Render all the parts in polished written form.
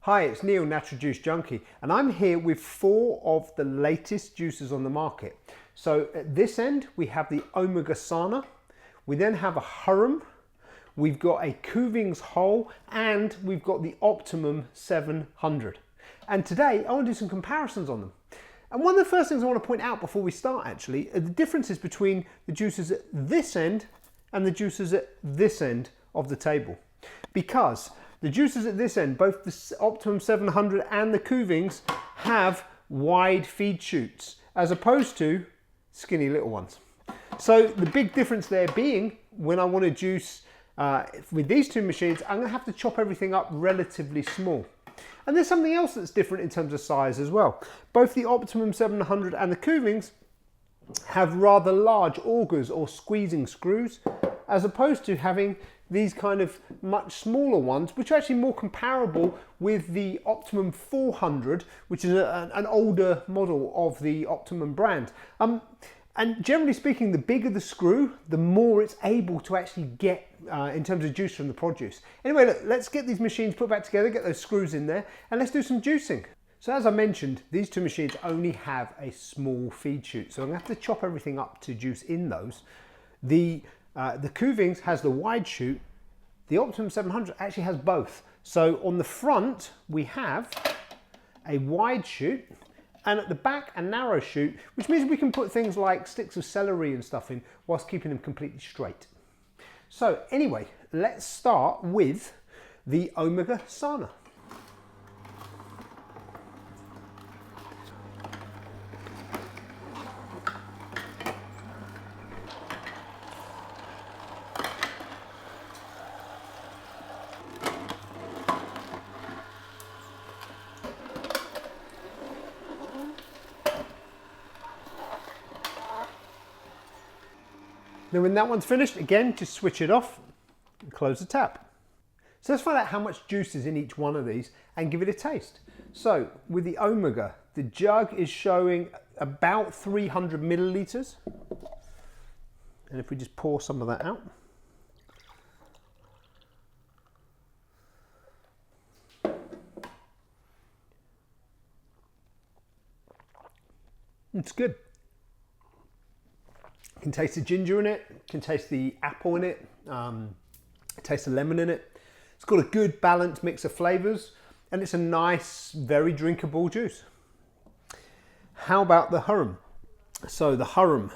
Hi, it's Neil, Natural Juice Junkie, and I'm here with 4 of the latest juices on the market. So at this end, we have the Omega Sana, we then have a Hurom, we've got a Kuvings whole, and we've got the Optimum 700. And today, I want to do some comparisons on them. And one of the first things I want to point out before we start actually are the differences between the juices at this end and the juices at this end of the table. Because the juices at this end, both the Optimum 700 and the Kuvings, have wide feed chutes as opposed to skinny little ones. So the big difference there being, when I want to juice with these two machines, I'm going to have to chop everything up relatively small. And there's something else that's different in terms of size as well. Both the Optimum 700 and the Kuvings have rather large augers or squeezing screws, as opposed to having these kind of much smaller ones, which are actually more comparable with the Optimum 400, which is an older model of the Optimum brand. And generally speaking, the bigger the screw, the more it's able to actually get in terms of juice from the produce. Anyway, look, let's get these machines put back together, get those screws in there, and let's do some juicing. So as I mentioned, these two machines only have a small feed chute, so I'm going to have to chop everything up to juice in those. The Kuvings has the wide chute. The Optimum 700 actually has both. So on the front, we have a wide chute, and at the back, a narrow chute, which means we can put things like sticks of celery and stuff in whilst keeping them completely straight. So anyway, let's start with the Omega Sana. Then when that one's finished, again, just switch it off and close the tap. So let's find out how much juice is in each one of these and give it a taste. So with the Omega, the jug is showing about 300 millilitres. And if we just pour some of that out. It's good. Can taste the ginger in it, can taste the apple in it, taste the lemon in it. It's got a good balanced mix of flavours, and it's a nice, very drinkable juice. How about the Hurom? So the Hurom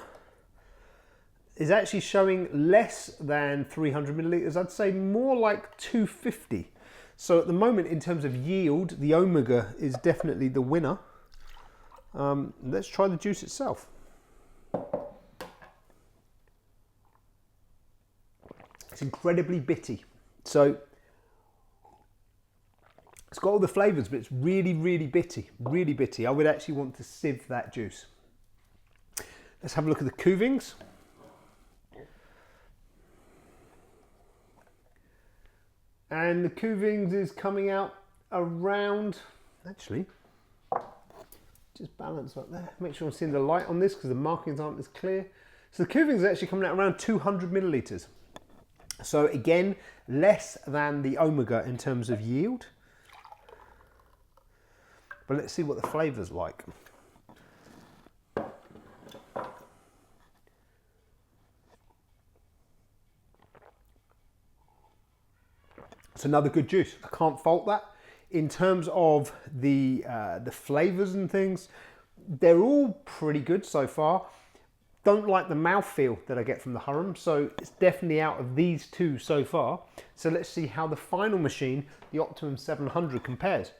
is actually showing less than 300 millilitres. I'd say more like 250. So at the moment, in terms of yield, the Omega is definitely the winner. Let's try the juice itself. It's incredibly bitty. So it's got all the flavours, but it's really, really bitty, really bitty. I would actually want to sieve that juice. Let's have a look at the Kuvings. And the Kuvings is coming out around, actually, just balance up there. Make sure I'm seeing the light on this because the markings aren't as clear. So the Kuvings is actually coming out around 200 millilitres. So again, less than the Omega in terms of yield. But let's see what the flavour's like. It's another good juice. I can't fault that. In terms of the flavours and things, they're all pretty good so far. Don't like the mouthfeel that I get from the Hurom, so it's definitely out of these two so far. So let's see how the final machine, the Optimum 700, compares.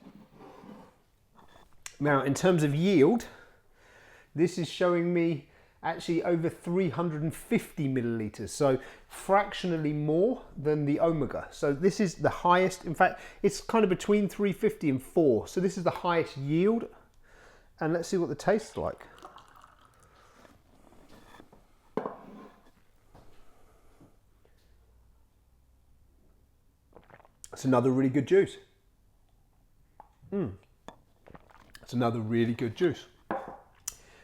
Now, in terms of yield, this is showing me actually over 350 millilitres, so fractionally more than the Omega. So this is the highest. In fact, it's kind of between 350 and 4. So this is the highest yield. And let's see what the taste's like. It's another really good juice. It's another really good juice.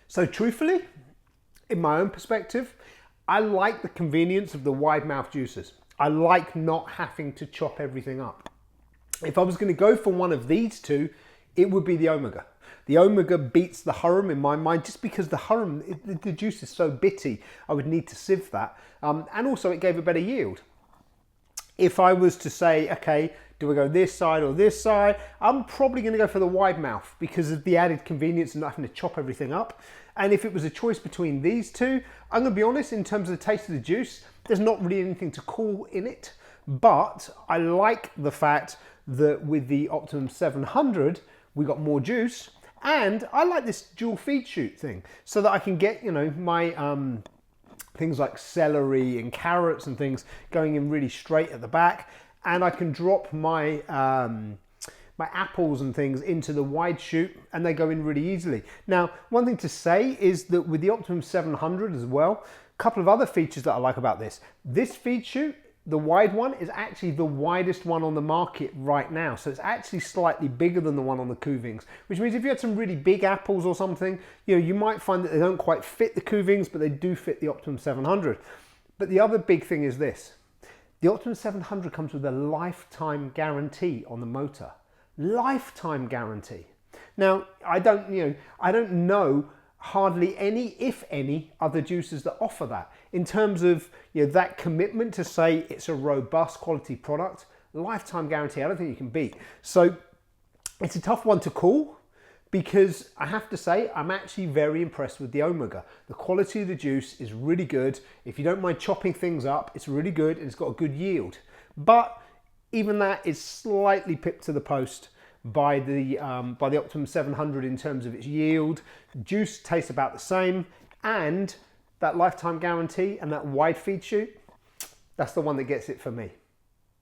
So truthfully, in my own perspective, I like the convenience of the wide mouth juices. I like not having to chop everything up. If I was going to go for one of these two, it would be the Omega. The Omega beats the Hurom in my mind, just because the Hurom, the juice is so bitty, I would need to sieve that. And also it gave a better yield. If I was to say, okay, do I go this side or this side? I'm probably going to go for the wide mouth because of the added convenience and not having to chop everything up. And if it was a choice between these two, I'm going to be honest, in terms of the taste of the juice, there's not really anything to call in it. But I like the fact that with the Optimum 700, we got more juice. And I like this dual feed chute thing so that I can get, you know, my things like celery and carrots and things going in really straight at the back. And I can drop my my apples and things into the wide chute and they go in really easily. Now, one thing to say is that with the Optimum 700 as well, a couple of other features that I like about this. This feed chute, the wide one, is actually the widest one on the market right now. So it's actually slightly bigger than the one on the Kuvings, which means if you had some really big apples or something, you know, you might find that they don't quite fit the Kuvings, but they do fit the Optimum 700. But the other big thing is this. The Optimum 700 comes with a lifetime guarantee on the motor. Lifetime guarantee. Now, I don't know hardly any, if any, other juicers that offer that. In terms of, you know, that commitment to say it's a robust quality product, lifetime guarantee, I don't think you can beat. So it's a tough one to call because I have to say I'm actually very impressed with the Omega. The quality of the juice is really good. If you don't mind chopping things up, it's really good and it's got a good yield. But even that is slightly pipped to the post by the Optimum 700 in terms of its yield. Juice tastes about the same, and that lifetime guarantee and that wide feed chute, that's the one that gets it for me.